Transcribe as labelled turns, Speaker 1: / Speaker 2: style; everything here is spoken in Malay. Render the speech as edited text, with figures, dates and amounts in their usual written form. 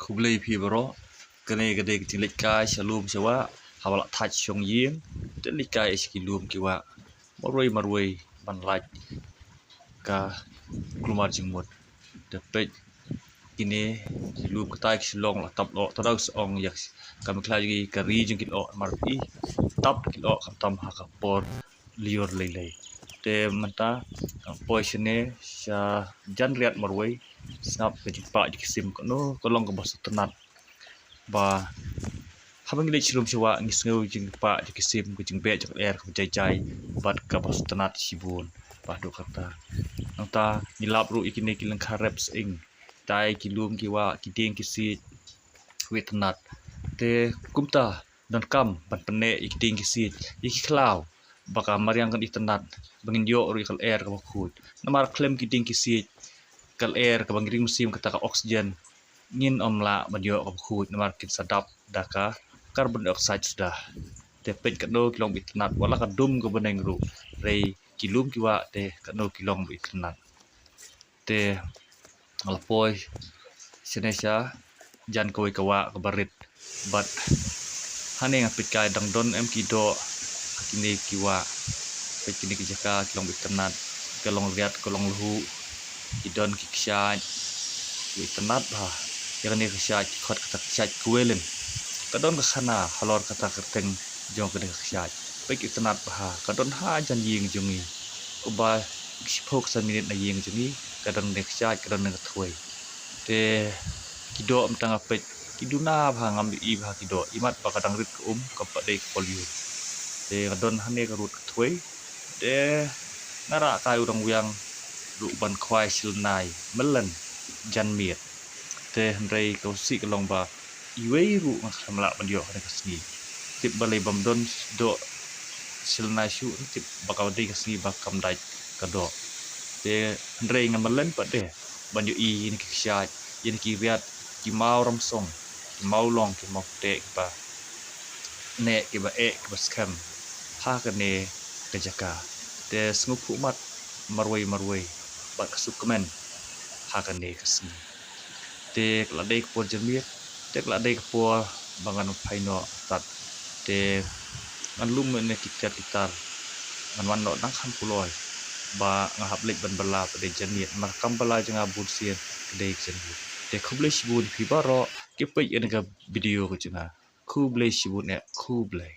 Speaker 1: Kublai pi bro kene gede tilik kai shalom sewa hawala touch chong ying tilik kai iskilum kiwa marway ban like ka klumar jingmut de pek ini silum katai silong la tap lo tadau song yak kam klagi kari jing kilo marpi tap kilo kam tam ha ka por lior lele te manta poisne sha jan riat marway snap ke jipa jisim kono kolong ke bos tenat ba habang lik silum sewa ngisngeu jing pa jisim ku jing be jak air ku jai bat ka bos tenat sibun ba do kata anta nilap ru ikine kilang kharep ing tai kilum kiwa kiding kisi wetenat te kumta dan kam ban pene ikiding kisi ikhlaw baka mariang kan itenat bangin yo ru kal air ka khut namar klem kiding kisi kal air ka bangring musim kata ka oksigen ngin omla banyo ka khut namar kin sadap daka carbon dioxide sudah te pet kado kilong itenat wala ka dum ka beneng ru rei kilum kiwa te kado kilong itenat te alpoi sinesha jan koi kawa kabarit but hane ngapit kai dangdon em kido kini kiwa pekini kijaka kilong biternat kalong riat kalong luhu idon kiksaj biternat ba yakni kiksaj khot kata kiksaj kuelen kadon ka khana halor kata keteng jong kene kiksaj pek biternat ba kadon ha jan ying jungi uba 16 minit na ying jungi kadang nek chat kadang nek thoi te kido mtang apet kiduna bha ngam i bha kido imat ba kadang rit ka pade polio te kadon hane ka rut thoi te ngara kai urang wiang ru ban khwai silnai melan jan miet te rei ko si kalong ba iwei ru ngamla bandio ka kasni tip balai bamdon do silnai shu tip bakal de kasni ba kam dai kado te rei ngamalan pade banyu i ni kiksaj yin ki riat ki mau ramsong ki mau long ki mok te ba ne ki ba e ki ba skam ha ka ne kejaka te sngup humat marway ba kasukmen ha ka ne kasni te kla de ko jermiet te kla de ko bangan phaino tat te ngan lum ne kitar ngan wan no nang kham puloi ba ngahap lek ban bala pada janiet markam bala janga bursien kedai janiet te khublei shibun phibaro ke pe en ga video ko janga khublei shibun ne khublei